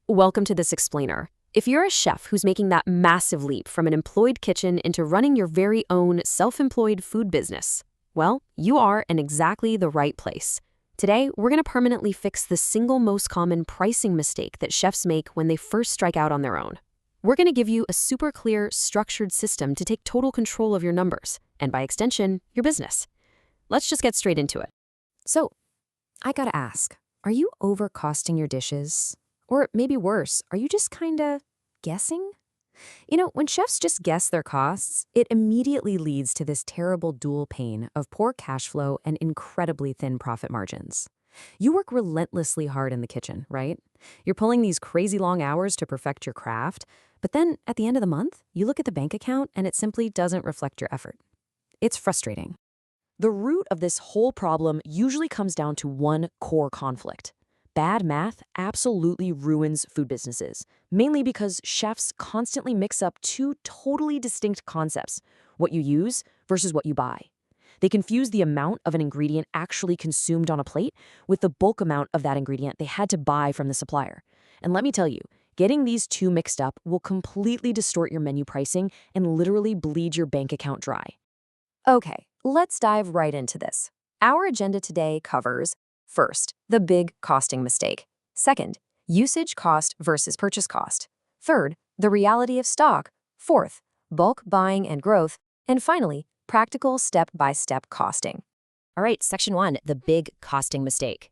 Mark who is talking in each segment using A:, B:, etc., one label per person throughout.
A: Welcome to this explainer. If you're a chef who's making that massive leap from an employed kitchen into running your very own self-employed food business, well, you are in exactly the right place. Today, we're going to permanently fix the single most common pricing mistake that chefs make when they first strike out on their own. We're going to give you a super clear, structured system to take total control of your numbers, and by extension, your business. Let's just get straight into it.
B: So, I gotta ask, are you overcosting your dishes? Or maybe worse, are you just kinda guessing? When chefs just guess their costs, it immediately leads to this terrible dual pain of poor cash flow and incredibly thin profit margins. You work relentlessly hard in the kitchen, right? You're pulling these crazy long hours to perfect your craft, but then at the end of the month, you look at the bank account and it simply doesn't reflect your effort. It's frustrating. The root of this whole problem usually comes down to one core conflict. Bad math absolutely ruins food businesses, mainly because chefs constantly mix up two totally distinct concepts, what you use versus what you buy. They confuse the amount of an ingredient actually consumed on a plate with the bulk amount of that ingredient they had to buy from the supplier. And let me tell you, getting these two mixed up will completely distort your menu pricing and literally bleed your bank account dry. Okay, let's dive right into this. Our agenda today covers, first, the big costing mistake. Second, usage cost versus purchase cost. Third, the reality of stock. Fourth, bulk buying and growth. And finally, practical step-by-step costing. All right, section 1, the big costing mistake.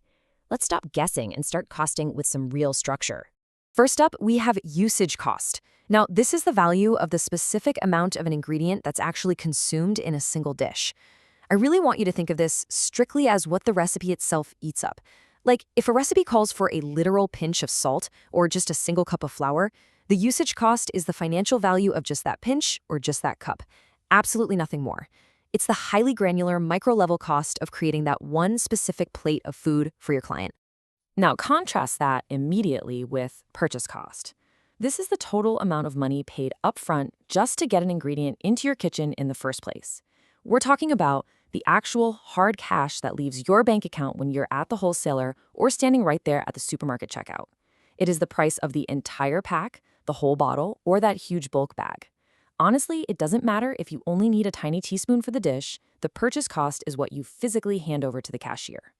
B: Let's stop guessing and start costing with some real structure. First up, we have usage cost. Now, this is the value of the specific amount of an ingredient that's actually consumed in a single dish. I really want you to think of this strictly as what the recipe itself eats up. Like, if a recipe calls for a literal pinch of salt or just a single cup of flour, the usage cost is the financial value of just that pinch or just that cup. Absolutely nothing more. It's the highly granular micro-level cost of creating that one specific plate of food for your client. Now, contrast that immediately with purchase cost. This is the total amount of money paid upfront just to get an ingredient into your kitchen in the first place. We're talking about the actual hard cash that leaves your bank account when you're at the wholesaler or standing right there at the supermarket checkout. It is the price of the entire pack, the whole bottle, or that huge bulk bag. Honestly, it doesn't matter if you only need a tiny teaspoon for the dish, the purchase cost is what you physically hand over to the cashier.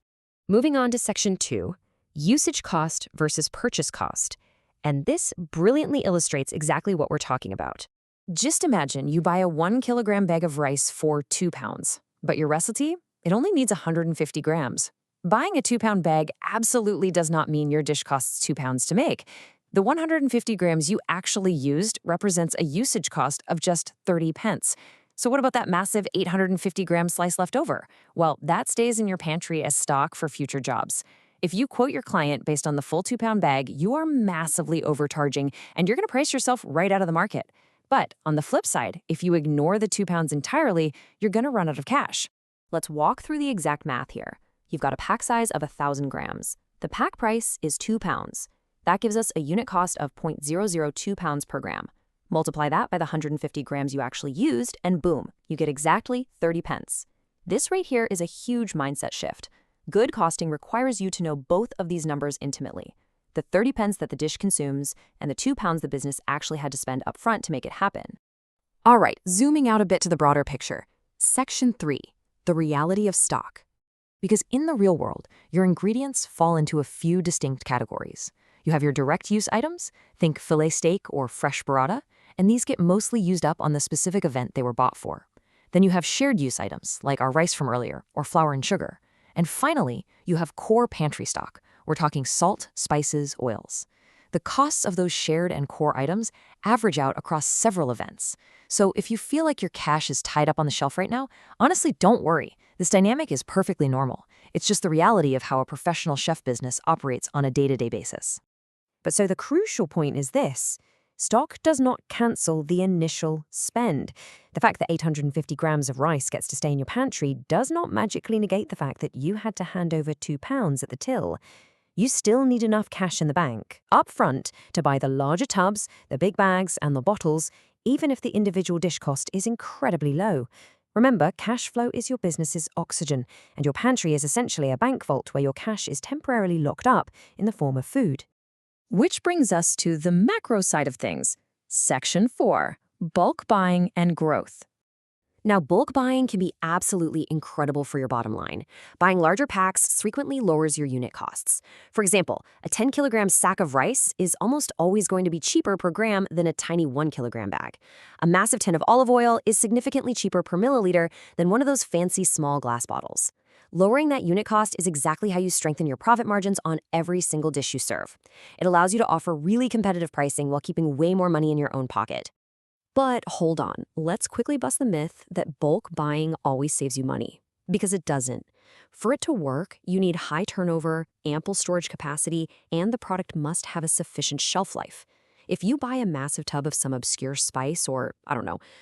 B: Moving on to section 2, usage cost versus purchase cost. And this brilliantly illustrates exactly what we're talking about. Just imagine you buy a 1 kilogram bag of rice for 2 pounds, but your recipe, it only needs 150 grams. Buying a 2-pound bag absolutely does not mean your dish costs 2 pounds to make. The 150 grams you actually used represents a usage cost of just 30 pence. So what about that massive 850-gram slice left over? Well, that stays in your pantry as stock for future jobs. If you quote your client based on the full 2-pound bag, you are massively overcharging, and you're going to price yourself right out of the market. But on the flip side, if you ignore the 2 pounds entirely, you're going to run out of cash. Let's walk through the exact math here. You've got a pack size of 1,000 grams. The pack price is 2 pounds. That gives us a unit cost of 0.002 pounds per gram. Multiply that by the 150 grams you actually used, and boom, you get exactly 30 pence. This right here is a huge mindset shift. Good costing requires you to know both of these numbers intimately. The 30 pence that the dish consumes and the 2 pounds the business actually had to spend up front to make it happen. All right, zooming out a bit to the broader picture. Section 3, the reality of stock. Because in the real world, your ingredients fall into a few distinct categories. You have your direct use items, think filet steak or fresh burrata, and these get mostly used up on the specific event they were bought for. Then you have shared use items, like our rice from earlier, or flour and sugar. And finally, you have core pantry stock. We're talking salt, spices, oils. The costs of those shared and core items average out across several events. So if you feel like your cash is tied up on the shelf right now, honestly, don't worry. This dynamic is perfectly normal. It's just the reality of how a professional chef business operates on a day-to-day basis. But so the crucial point is this. Stock does not cancel the initial spend. The fact that 850 grams of rice gets to stay in your pantry does not magically negate the fact that you had to hand over 2 pounds at the till. You still need enough cash in the bank, up front, to buy the larger tubs, the big bags, and the bottles, even if the individual dish cost is incredibly low. Remember, cash flow is your business's oxygen, and your pantry is essentially a bank vault where your cash is temporarily locked up in the form of food. Which brings us to the macro side of things. Section 4, bulk buying and growth.
A: Now, bulk buying can be absolutely incredible for your bottom line. Buying larger packs frequently lowers your unit costs. For example, a 10-kilogram sack of rice is almost always going to be cheaper per gram than a tiny 1-kilogram bag. A massive tin of olive oil is significantly cheaper per milliliter than one of those fancy small glass bottles. Lowering that unit cost is exactly how you strengthen your profit margins on every single dish you serve. It allows you to offer really competitive pricing while keeping way more money in your own pocket. But hold on, let's quickly bust the myth that bulk buying always saves you money. Because it doesn't. For it to work, you need high turnover, ample storage capacity, and the product must have a sufficient shelf life. If you buy a massive tub of some obscure spice or,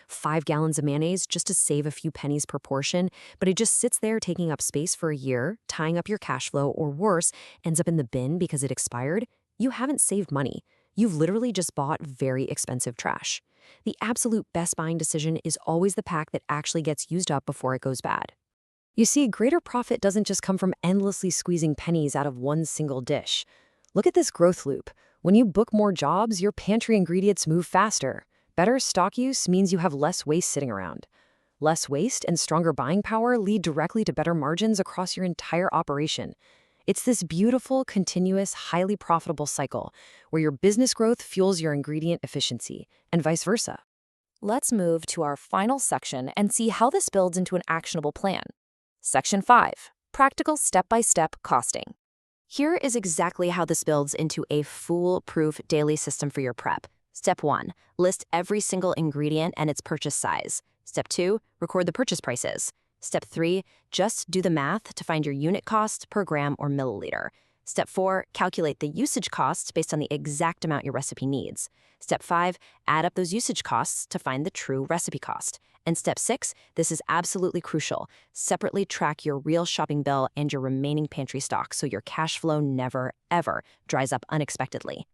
A: 5 gallons of mayonnaise just to save a few pennies per portion, but it just sits there taking up space for a year, tying up your cash flow, or worse, ends up in the bin because it expired, you haven't saved money. You've literally just bought very expensive trash. The absolute best buying decision is always the pack that actually gets used up before it goes bad. You see, greater profit doesn't just come from endlessly squeezing pennies out of one single dish. Look at this growth loop. When you book more jobs, your pantry ingredients move faster. Better stock use means you have less waste sitting around. Less waste and stronger buying power lead directly to better margins across your entire operation. It's this beautiful, continuous, highly profitable cycle where your business growth fuels your ingredient efficiency, and vice versa.
B: Let's move to our final section and see how this builds into an actionable plan. Section 5, practical step-by-step costing.
A: Here is exactly how this builds into a foolproof daily system for your prep. Step 1, list every single ingredient and its purchase size. Step 2, record the purchase prices. Step 3, just do the math to find your unit cost per gram or milliliter. Step 4, calculate the usage costs based on the exact amount your recipe needs. Step 5, add up those usage costs to find the true recipe cost. And step 6, this is absolutely crucial, separately track your real shopping bill and your remaining pantry stock so your cash flow never, ever dries up unexpectedly.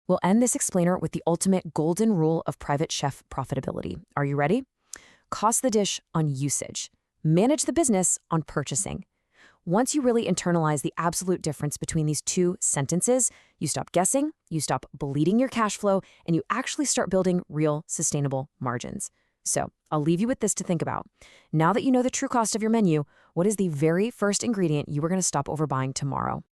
A: We'll end this explainer with the ultimate golden rule of private chef profitability. Are you ready? Cost the dish on usage. Manage the business on purchasing. Once you really internalize the absolute difference between these two sentences, you stop guessing, you stop bleeding your cash flow, and you actually start building real, sustainable margins. So I'll leave you with this to think about. Now that you know the true cost of your menu, what is the very first ingredient you are going to stop overbuying tomorrow?